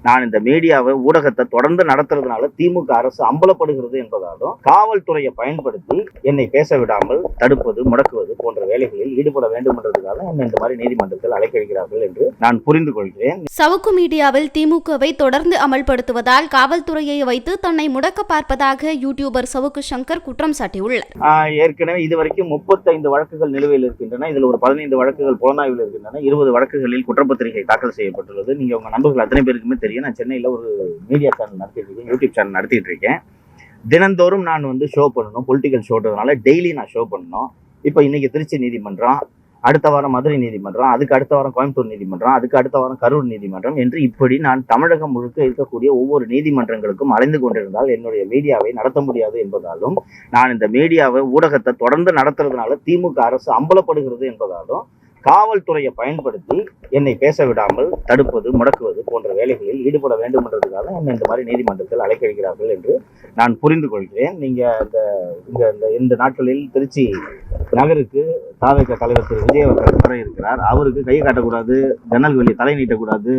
நான் இந்த மீடியாவை ஊடகத்தை தொடர்ந்து நடத்துறதுனால திமுக அரசு அம்பலப்படுகிறது என்பதாலும் காவல்துறையை பயன்படுத்தி என்னை பேச விடாமல் தடுப்பது, முடக்குவது போன்ற வேலைகளில் ஈடுபட வேண்டும் என்றதுக்காக என்னை இந்த மாதிரி நீதிமன்றத்தில் அழைக்கிறார்கள் என்று நான் புரிந்து கொள்கிறேன். சவுக்கு மீடியாவில் திமுகவை தொடர்ந்து அமல்படுத்துவதால் காவல்துறையை வைத்து தன்னை முடக்க பார்ப்பதாக யூடியூபர் சவுக்கு சங்கர் குற்றம் சாட்டியுள்ளார். ஏற்கனவே இதுவரைக்கும் 35 வழக்குகள் நிலுவையில் இருக்கின்றன. இதில் ஒரு 15 வழக்குகள் புலனாய்வில் இருக்கின்றன. 20 வழக்குகளில் குற்றப்பத்திரிகை தாக்கல் செய்யப்பட்டுள்ளது. நீங்க உங்க நண்பர்கள் அத்தனை பேருக்குமே தெரியும். நான் சென்னையில் ஒரு மீடியா சேனல் நடத்திட்டு இருக்கேன், யூடியூப் சேனல் நடத்திட்டு இருக்கேன். தினந்தோறும் நான் ஷோ பண்ணணும், பொலிட்டிக்கல் ஷோன்றதுனால டெய்லி நான் ஷோ பண்ணணும். இப்போ இன்னைக்கு திருச்சி நீதிமன்றம், அடுத்த வாரம் மதுரை நீதிமன்றம், அதுக்கு அடுத்த வாரம் கோயம்புத்தூர் நீதிமன்றம், அதுக்கு அடுத்த வாரம் கரூர் நீதிமன்றம் என்று இப்படி நான் தமிழகம் முழுக்க இருக்கக்கூடிய ஒவ்வொரு நீதிமன்றங்களுக்கும் அலைந்து கொண்டிருந்தால் என்னுடைய மீடியாவை நடத்த முடியாது என்பதாலும், நான் இந்த மீடியாவை ஊடகத்தை தொடர்ந்து நடத்துறதுனால திமுக அரசு அம்பலப்படுகிறது என்பதாலும் காவல்துறையை பயன்படுத்தி என்னை பேச விடாமல் தடுப்பது, முடக்குவது போன்ற வேலைகளில் ஈடுபட வேண்டும் என்றதுக்காக என்னை இந்த மாதிரி நீதிமன்றத்தில் அழைக்கிறார்கள் என்று நான் புரிந்து கொள்கிறேன். நீங்க இந்த நாட்களில் திருச்சி நகருக்கு தாவேக தலைவர் திரு விஜய் அவர்கள் வர இருக்கிறார். அவருக்கு கை காட்டக்கூடாது, ஜன்னல் வெளியே தலை நீட்டக்கூடாது,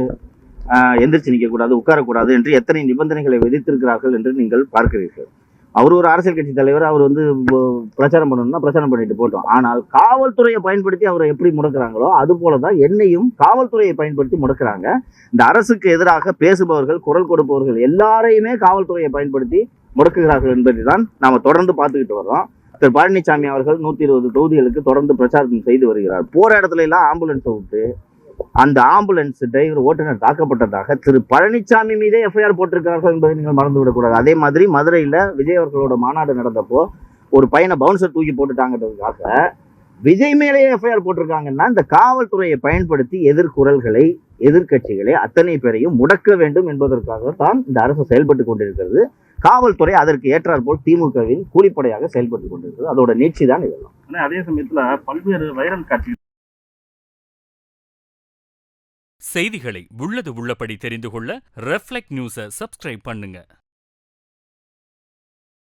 எந்திரிச்சு நிற்கக்கூடாது, உட்காரக்கூடாது என்று எத்தனை நிபந்தனைகளை விதித்திருக்கிறார்கள் என்று நீங்கள் பார்க்கிறீர்கள். அவர் ஒரு அரசியல் கட்சி தலைவர், அவர் பிரச்சாரம் பண்ணணும்னா பிரச்சாரம் பண்ணிட்டு போட்டோம். ஆனால் காவல்துறையை பயன்படுத்தி அவரை எப்படி முடக்கிறாங்களோ அது போலதான் என்னையும் காவல்துறையை பயன்படுத்தி முடக்கிறாங்க. இந்த அரசுக்கு எதிராக பேசுபவர்கள், குரல் கொடுப்பவர்கள் எல்லாரையுமே காவல்துறையை பயன்படுத்தி முடக்குகிறார்கள் என்பதை தான் நாம தொடர்ந்து பார்த்துக்கிட்டு வர்றோம். திரு பழனிசாமி அவர்கள் 120 தொகுதிகளுக்கு தொடர்ந்து பிரச்சாரம் செய்து வருகிறார். போற இடத்துல எல்லாம் ஆம்புலன்ஸை விட்டு அந்த ஆம்புலன்ஸ் டிரைவர் ஓட்டுநர் தாக்கப்பட்டதாக திரு பழனிசாமி மீதே எஃப்ஐஆர் போட்டிருக்கிறார்கள் என்பதை நீங்கள் மறந்துவிடக்கூடாது. அதே மாதிரி மதுரையில் விஜய் அவர்களோட மாநாடு நடந்தப்போ ஒரு பையனை பவுன்சர் தூக்கி போட்டுட்டாங்கிறதுக்காக விஜய் மேலேயே எஃப்ஐஆர் போட்டிருக்காங்கன்னா இந்த காவல்துறையை பயன்படுத்தி எதிர்குரல்களை, எதிர்கட்சிகளை அத்தனை பேரையும் முடக்க வேண்டும் என்பதற்காக தான் இந்த அரசு செயல்பட்டு கொண்டிருக்கிறது. காவல்துறை அதற்கு ஏற்றாற் போல் திமுகவின் கூலிப்படையாக செயல்பட்டு கொண்டிருக்கிறது. அதோட நீட்சி தான் இதெல்லாம். அதே சமயத்தில் பல்வேறு வைரல் காட்சி செய்திகளை உள்ளது உள்ளபடி தெரிந்து கொள்ள ரெஃப்ளெக்ட் நியூஸை சப்ஸ்கிரைப் பண்ணுங்க.